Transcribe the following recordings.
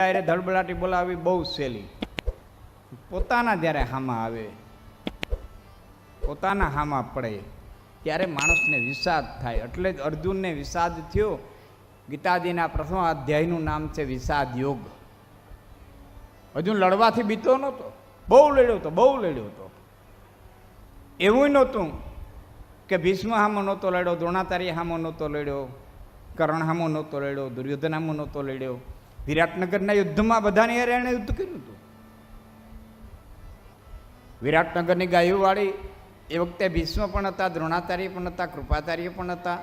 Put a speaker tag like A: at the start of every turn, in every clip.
A: ત્યારે ધડબડાટી બોલાવી બહુ સહેલી. પોતાના જ્યારે હામાં આવે, પોતાના હામાં પડે ત્યારે માણસને વિષાદ થાય. એટલે જ અર્જુનને વિષાદ થયો. ગીતાજીના પ્રથમ અધ્યાયનું નામ છે વિષાદ યોગ. અર્જુન લડવાથી બીતો નહોતો, બહુ લડ્યો હતો, બહુ લડ્યો હતો. એવું નહોતું કે ભીષ્મ હામો નહોતો લડ્યો, દ્રોણાચાર્ય હામો નહોતો લડ્યો, કર્ણ હામો નહોતો લડ્યો, દુર્યોધન હામો નહોતો લડ્યો. વિરાટનગરના યુદ્ધમાં બધાની હારે એણે યુદ્ધ કર્યું હતું. વિરાટનગરની ગાયોવાળી એ વખતે ભીષ્મ પણ હતા, દ્રોણાચાર્ય પણ હતા, કૃપાચાર્ય પણ હતા,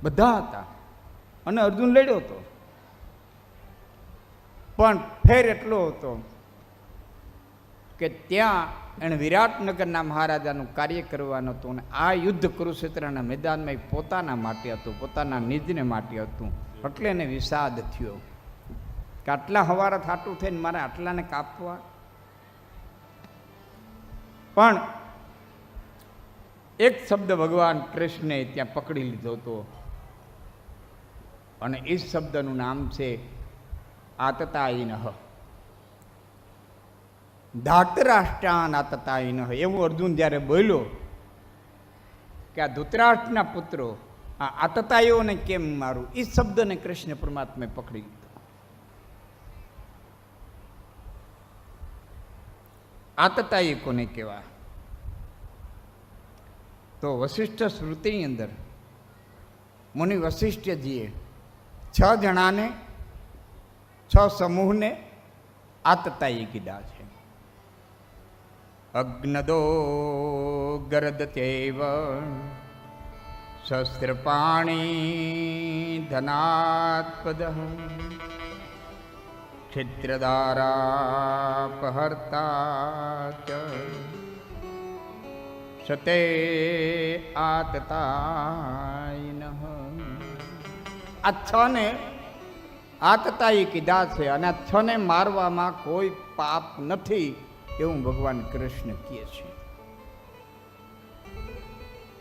A: બધા હતા. અને અર્જુન લડ્યો હતો. પણ ફેર એટલો હતો કે ત્યાં એણે વિરાટનગરના મહારાજાનું કાર્ય કરવાનું હતું. અને આ યુદ્ધ કુરુક્ષેત્રના મેદાનમાં પોતાના માટે હતું, પોતાના નિજને માટે હતું. એટલે એને વિષાદ થયો કે આટલા હવારા થાટું થઈને મારે આટલાને કાપવા. પણ એક શબ્દ ભગવાન કૃષ્ણે ત્યાં પકડી લીધો હતો, અને એ શબ્દનું નામ છે આતતાયિનઃ. ધાતરાષ્ટ્રાન આતતાયિનઃ. એવું અર્જુન જ્યારે બોલ્યો કે આ ધૃતરાષ્ટ્રના પુત્રો આ આતતાઈઓને કેમ મારું, એ શબ્દને કૃષ્ણ પરમાત્માએ પકડી લીધો. આતતાઈ કોને કહેવા? તો વશિષ્ઠ સ્મૃતિની અંદર મુનિ વશિષ્ઠજીએ 6 જણાને, 6 સમૂહને આતતાઈ કીધા છે. અગ્નદો ગરદતેવ શસ્ત્રપાણી ધનાત્પદ ક્ષિત્રદારાપહર્તા ચ સતે આતતાયિનઃ. આ 6 ને આતતાઈ કીધા છે. અને આ 6 ને મારવામાં કોઈ પાપ નથી એવું ભગવાન કૃષ્ણ કહે છે.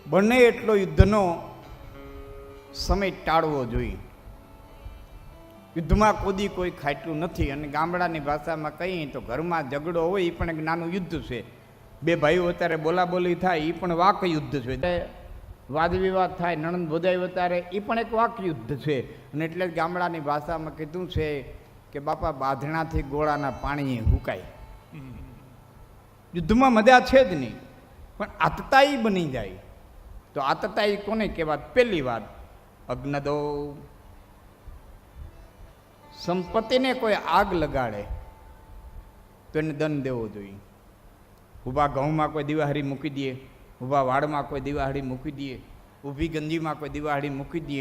A: બને એટલો યુદ્ધનો સમય ટાળવો જોઈએ. યુદ્ધમાં કૂદી કોઈ ખાટ્યું નથી. અને ગામડાની ભાષામાં કહીએ તો ઘરમાં ઝઘડો હોય એ પણ એક નાનું યુદ્ધ છે. 2 ભાઈઓ અત્યારે બોલાબોલી થાય એ પણ વાક યુદ્ધ છે. વાદ વિવાદ થાય, નણંદ ભોજાઈ વતારે એ પણ એક વાક યુદ્ધ છે. અને એટલે જ ગામડાની ભાષામાં કીધું છે કે બાપા બાંધણાથી ગોળાના પાણીએ હુકાય. યુદ્ધમાં મજા છે જ નહીં, પણ આતતાઈ બની જાય. તો આતતાઈ કોને કહેવાય? પહેલી વાત, અગ્નદો. સંપત્તિને કોઈ આગ લગાડે તો એને દંડ દેવો જોઈએ. ઊભા ઘઉંમાં કોઈ દિવાહરી મૂકી દે, ઊભા વાડમાં કોઈ દિવાહરી મૂકી દે, ઊભી ગંજીમાં કોઈ દિવાહરી મૂકી દે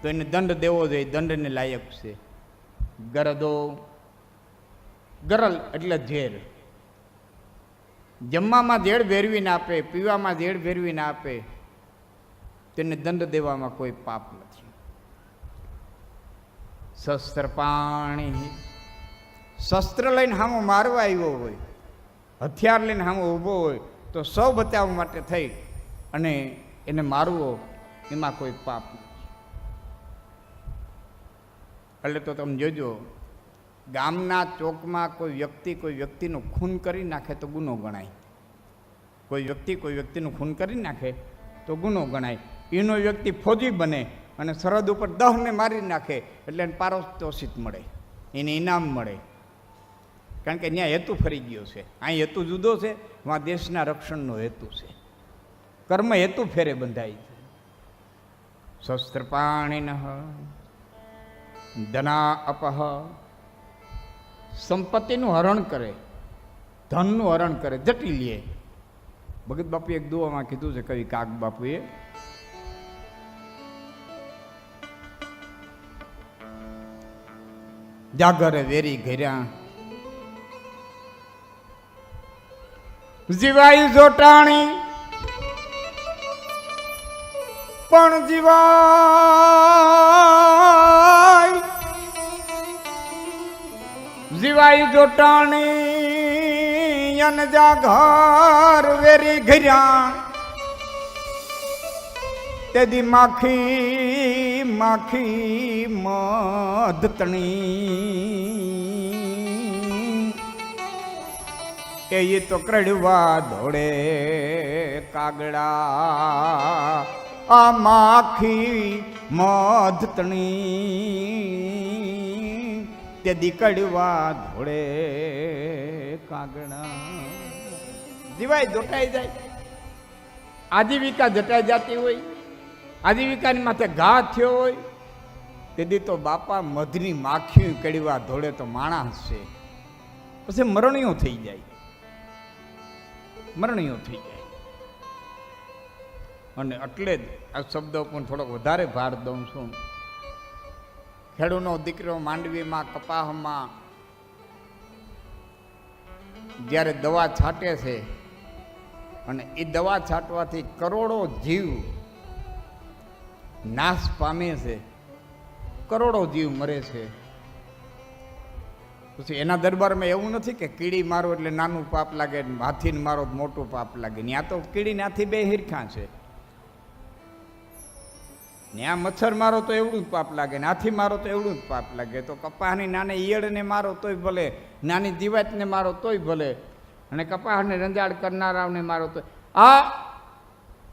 A: તો એને દંડ દેવો જોઈએ. દંડને લાયક છે. ગરદો, ગરલ એટલે ઝેર. જમવામાં ઝેર ભેરવીને આપે, પીવામાં ઝેર ભેરવીને આપે તેને દંડ દેવામાં કોઈ પાપ નથી. શસ્ત્રપાણી, શસ્ત્ર લઈને સામો મારવા આવ્યો હોય, હથિયાર લઈને સામો ઊભો હોય તો સૌ બચાવવા માટે થઈ અને એને મારવો એમાં કોઈ પાપ નથી. એટલે તો તમે જોજો, ગામના ચોકમાં કોઈ વ્યક્તિનું ખૂન કરી નાખે તો ગુનો ગણાય. કોઈ વ્યક્તિનું ખૂન કરી નાખે તો ગુનો ગણાય. એનો વ્યક્તિ ફોજી બને અને સરહદ ઉપર 10 ને મારી નાખે એટલે એને પારિતોષિક મળે, એને ઇનામ મળે. કારણ કે ત્યાં હેતુ ફરી ગયો છે. અહીં હેતુ જુદો છે, વાં દેશના રક્ષણનો હેતુ છે. કર્મ હેતુ ફેરે બંધાય છે. શસ્ત્રપાણીન ધના અપહ. સંપત્તિનું હરણ કરે, ધનનું હરણ કરે, જટી લે. ભગત બાપુએ એક દુઆમાં કીધું છે, કવિ કાગ બાપુએ, જાગર વેરી ઘર્યા જીવાય જોટાણી પણ જીવાય જોટાણી અને જાગર વેરી ઘર્યા તેદી માખી માખી મધતણી એ તો કડવા ધોળે કાગડા આ માખી મધતણી તેદી કડવા ધોળે કાગડા જીવાય જોટાઈ જાય આજીવિકા જટાઈ જતી હોય આજીવિકાની માથે ઘા થયો હોય તેથી તો બાપા મધની માખી કડવા ધોળે તો માણસ છે પછી મરણીઓ થઈ જાય મરણીઓ થઈ જાય અને એટલે જ આ શબ્દો પણ થોડોક વધારે ભાર દઉં છું ખેડૂનો દીકરો માંડવીમાં કપાહમાં જ્યારે દવા છાંટે છે અને એ દવા છાંટવાથી કરોડો જીવ નાશ પામે છે કરોડો જીવ મરે છે પછી એના દરબારમાં એવું નથી કે કીડી મારો એટલે નાનું પાપ લાગે હાથીને મારો મોટું પાપ લાગે ત્યાં તો કીડી નાથી બે હિરખા છે ત્યાં મચ્છર મારો તો એવડું જ પાપ લાગે ને હાથી મારો તો એવડું જ પાપ લાગે તો કપાસની નાની ઈયળને મારો તોય ભલે નાની જીવાતને મારો તોય ભલે અને કપાસને રંજાડ કરનારાઓને મારો તો આ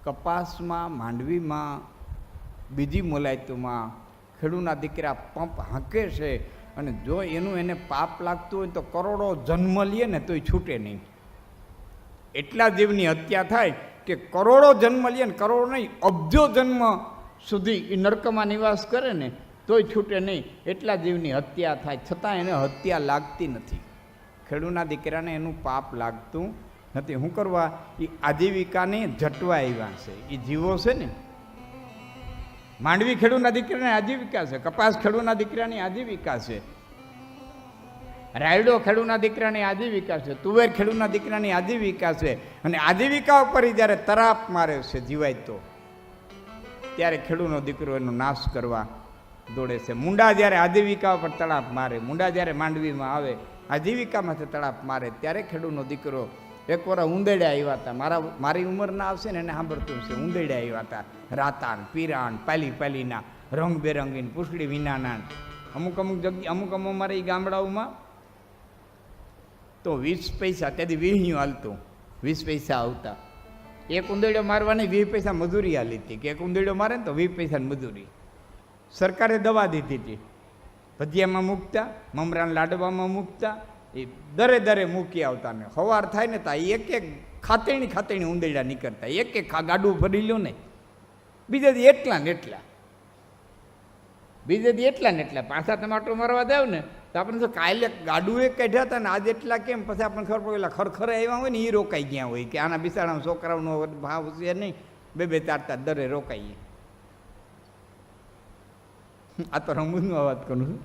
A: કપાસમાં માંડવીમાં બીજી મોલાયતુમાં ખેડૂના દીકરા પંપ હાંકે છે અને જો એનું એને પાપ લાગતું હોય તો કરોડો જન્મ લે ને તોય છૂટે નહીં એટલા જીવની હત્યા થાય કે કરોડો જન્મ લે ને કરોડો નહીં અબજો જન્મ સુધી એ નરકમાં નિવાસ કરે ને તોય છૂટે નહીં એટલા જીવની હત્યા થાય છતાં એને હત્યા લાગતી નથી ખેડૂના દીકરાને એનું પાપ લાગતું નથી શું કરવા એ આજીવિકાને જટવા આવ્યા છે એ જીવો છે ને માંડવી ખેડૂના દીકરાની આજીવિકા છે કપાસ ખેડૂના દીકરાની આજીવિકા છે રાયડો ખેડૂના દીકરાની આજીવિકા છે તુવેર ખેડૂના દીકરાની આજીવિકા છે અને આજીવિકા ઉપર જ્યારે તરાપ મારે છે જીવાય તો ત્યારે ખેડૂનો દીકરો એનો નાશ કરવા દોડે છે મુંડા જ્યારે આજીવિકા ઉપર તળાપ મારે મુંડા જ્યારે માંડવીમાં આવે આજીવિકામાંથી તળાપ મારે ત્યારે ખેડૂનો દીકરો એક વાર ઉંદેડ્યા આવ્યા હતા મારી ઉંમરના આવશે ને એને સાંભળતું છે ઉંદેડ્યા આવ્યા હતા રાતાન પીરાણ પાલી પાલીના રંગબેરંગીન પૂછડી વિનાના અમુક જગ્યા અમુક અમારા એ ગામડાઓમાં તો 20 પૈસા તેથી 20 હાલતું 20 પૈસા આવતા એક ઉંદેડો મારવાની 20 પૈસા મજૂરી હાલી હતી કે એક ઉંદેડો મારે ને તો 20 પૈસાની મજૂરી સરકારે દવા દીધી હતી ભજીયામાં મૂકતા મમરાના લાડવામાં મૂકતા એ દરે મૂકી આવતા ને સવાર થાય ને તા એક ખાતેણી ઉંદેડા નીકળતા એક ગાડું ભરી લ્યો ને બીજેથી એટલા ને એટલા બીજેથી એટલા ને એટલા પાછા ટમાટો મારવા જાવ ને તો આપણે તો કાલે ગાડું એક કાઢ્યા હતા ને આજે એટલા કેમ પછી આપણને ખબર પડેલા ખરખરે આવ્યા હોય ને એ રોકાઈ ગયા હોય કે આના બિસાડા છોકરાઓનો ભાવ છે નહીં બે ચાર દરે રોકાઈએ આ તો રમૂજનો વાત કરું છું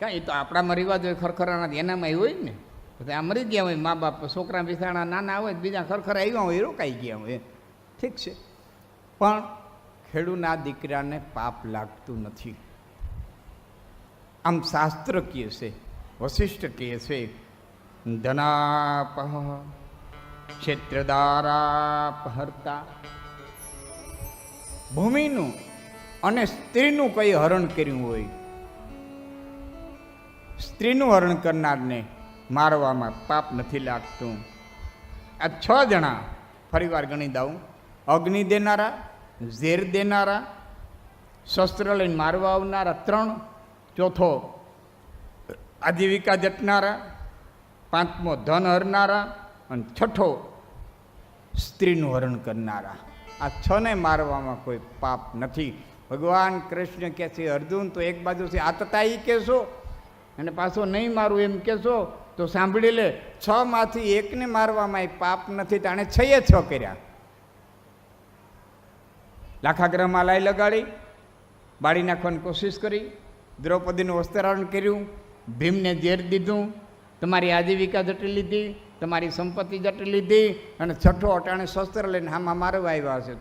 A: કાંઈ તો આપણામાં રિવાજ હોય ખરખરાના એનામાં હોય ને પછી આ મરી ગયા હોય મા બાપ છોકરા બિસાડા નાના હોય બીજા ખરખરા આવ્યા હોય રોકાઈ ગયા હોય ઠીક છે પણ ખેડૂના દીકરાને પાપ લાગતું નથી આમ શાસ્ત્ર કહે છે વશિષ્ઠ કહે છે ધનાપહ ક્ષેત્રદારાપહર્તા ભૂમિનું અને સ્ત્રીનું કઈ હરણ કર્યું હોય સ્ત્રીનું હરણ કરનારને મારવામાં પાપ નથી લાગતું આ 6 જણા ફરીવાર ગણી દઉં અગ્નિ દેનારા ઝેર દેનારા શસ્ત્ર લઈને મારવા આવનારા 3 ચોથો આજીવિકા જટનારા 5મો ધન હરનારા અને 6ઠો સ્ત્રીનું હરણ કરનારા આ 6ને મારવામાં કોઈ પાપ નથી ભગવાન કૃષ્ણ કહે છે અર્જુન તો એક બાજુથી આતતાઈ કહેશો અને પાછો નહીં મારું એમ કહેશો તો સાંભળી લે 6માંથી 1ને મારવામાં પાપ નથી તો આણે 6 કર્યા લાખાગ્રહમાં લાઈ લગાડી બાળી નાખવાની કોશિશ કરી દ્રૌપદીનું વસ્ત્રારણ કર્યું ભીમને ઝેર દીધું તમારી આજીવિકા જટી લીધી તમારી સંપત્તિ જટી લીધી અને 6ઠો અટાણે શસ્ત્ર લઈને હામાં મારવા આવ્યા છે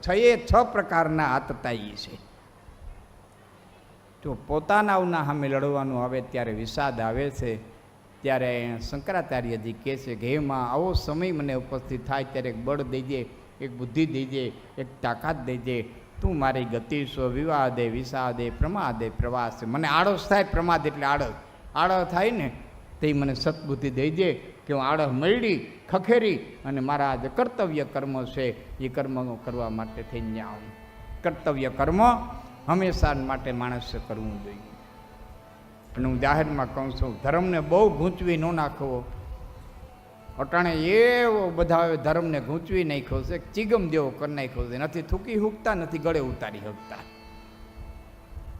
A: 6 પ્રકારના આતતાઈ છે જો પોતાનાઓના સામે લડવાનું આવે ત્યારે વિષાદ આવે છે ત્યારે શંકરાચાર્યજી કહે છે કે એમાં આવો સમય મને ઉપસ્થિત થાય ત્યારે બળ દઈ દે એક બુદ્ધિ દેજે, એક તાકાત દેજે. તું મારી ગતિ છો, વિવાદે વિષાદે પ્રમાદે પ્રવાસે. મને આળસ થાય, પ્રમાદ એટલે આળસ થાય ને તે મને સદબુદ્ધિ દેજે કે હું આળસ મળી ખખેરી અને મારા જે કર્તવ્ય કર્મ છે એ કર્મ કરવા માટે થઈને જાઉં. કર્તવ્ય કર્મ હંમેશા માટે માણસે કરવું જોઈએ. અને હું જાહેરમાં કહું છું, ધર્મને બહુ ગૂંચવી ન નાખવો. અટાણે એવો બધા ધર્મને ગૂંચવી નાખ્યો છે, ચીગમ જેવો કરી નાખ્યો છે, નથી થૂકી હૂકતા, નથી ગળે ઉતારી શકતા.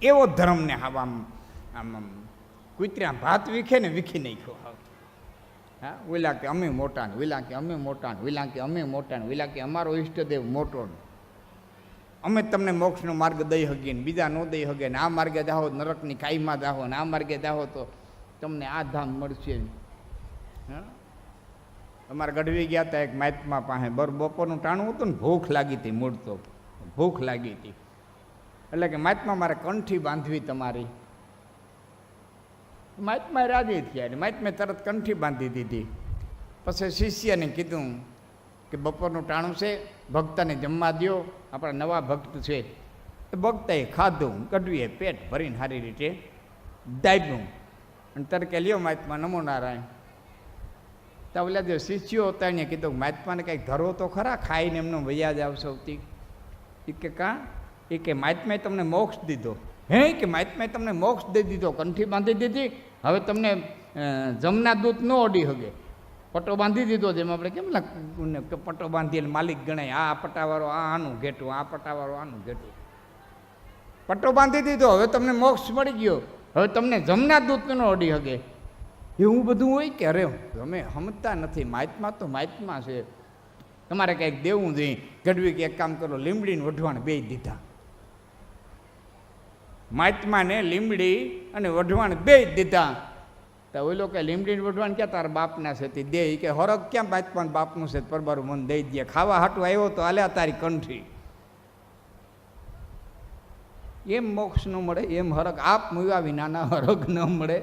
A: એવો ધર્મને આમ આમ કૂતર્યા ભાત વીખે ને વીખી નાખ્યો. હા, ઓલા કે અમે મોટા ને, ઓલા કે અમે મોટા ને, ઓલા કે અમે મોટા ને, ઓલા કે અમારો ઈષ્ટદેવ મોટો ને, અમે તમને મોક્ષનો માર્ગ દઈ શકીએ ને બીજા ન દઈ શકીએ ને, આ માર્ગે જાઓ નરકની કાઈમાં જાઓ ને આ માર્ગે જાઓ તો તમને આ ધામ મળશે. હા, અમારે ગઢવી ગયા હતા એક મહાત્મા પાસે, બપોરનું ટાણું હતું ને, ભૂખ લાગી હતી, મૂળ તો ભૂખ લાગી હતી. એટલે કે મહાત્મા મારે કંઠી બાંધવી તમારી. મહાત્મા રાજી થયા એટલે મહાત્માએ તરત કંઠી બાંધી દીધી. પછી શિષ્યને કીધું કે બપોરનું ટાણું છે, ભક્તને જમવા દો, આપણા નવા ભક્ત છે. એ ભક્તએ ખાધું, ગઢવીએ પેટ ભરીને સારી રીતે દાબ્યું અને તરકે લ્યો મહાત્મા નમો નારાયણ. તો ઓલા જે શિષ્યો હતા એને કીધું મહાત્માને કંઈક ધરો તો ખરા, ખાઈને એમનો વૈયા જ આવશે આવતી. એ કે કાં? એ કે મહાત્માએ તમને મોક્ષ દીધો. હે કે મહાત્માએ તમને મોક્ષ દઈ દીધો, કંઠી બાંધી દીધી, હવે તમને જમના દૂત ન ઓડી શકે. પટ્ટો બાંધી દીધો, જેમ આપણે કેમ પટ્ટો બાંધીને માલિક ગણાય, આ પટ્ટાવાળો આનું ઘેટું, આ પટ્ટાવાળો આનું ઘેટું. પટ્ટો બાંધી દીધો, હવે તમને મોક્ષ મળી ગયો, હવે તમને જમના દૂત ન ઓડી શકે. એવું બધું હોય કે અરે તમે સમજતા નથી, મહાત્મા તો મહાત્મા છે, તમારે કંઈક દેવું જોઈએ. ગઢવી કે એક કામ કરો, લીમડીને વઢવાણ બે દીધા. મહાત્માને લીમડી અને વઢવાણ બે દીધા. તો ઓલો કે લીમડીને વઢવાણ ક્યાં તારા બાપના છે તે દે. કે હરક ક્યાં મહાત્મા બાપનું છે, પરબારું મન દઈ દે. ખાવા હાટું આવ્યો તો આલ્યા તારી કંઠી. એમ મોક્ષ ન મળે, એમ હરક આપ મૂવ્યા વિનાના હરક ન મળે.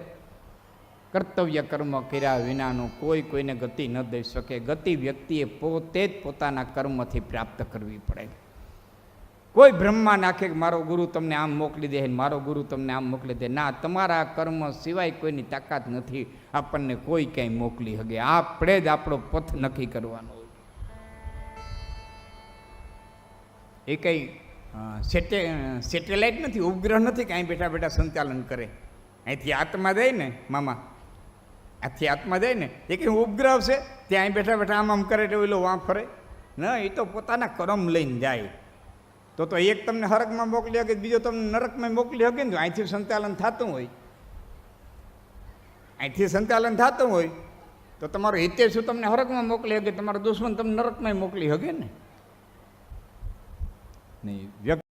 A: કર્તવ્ય કર્મ કર્યા વિનાનું કોઈ કોઈને ગતિ ન દઈ શકે. ગતિ વ્યક્તિએ પોતે જ પોતાના કર્મથી પ્રાપ્ત કરવી પડે. કોઈ બ્રહ્મા નાખે કે મારો ગુરુ તમને આમ મોકલી દે, મારો ગુરુ તમને આમ મોકલી દે. ના, તમારા કર્મ સિવાય કોઈની તાકાત નથી આપણને કોઈ ક્યાંય મોકલી શકે. આપણે જ આપણો પથ નક્કી કરવાનો હોય. એ કંઈ સેટેલાઇટ નથી, ઉપગ્રહ નથી કે અહીં બેઠા બેઠા સંચાલન કરે. અહીંથી આત્મા જાય ને મામા, આથી આત્મા જાય ને એ કંઈ ઉપગ્રહ છે ત્યાં અહીં બેઠા બેઠા આમ આમ કરે એટલે ઓલો વાં ફરે. ના, એ તો પોતાના કર્મ લઈને જાય. તો એક તમને હરકમાં મોકલી શકે, બીજો તમને નરકમાં મોકલી શકે ને. અહીંથી સંચાલન થતું હોય, અહીંથી સંચાલન થતું હોય તો તમારો હિતે શું તમને હરકમાં મોકલી શકે, તમારો દુશ્મન તમને નરકમાં મોકલી શકે ને નહીં. વ્યક્તિ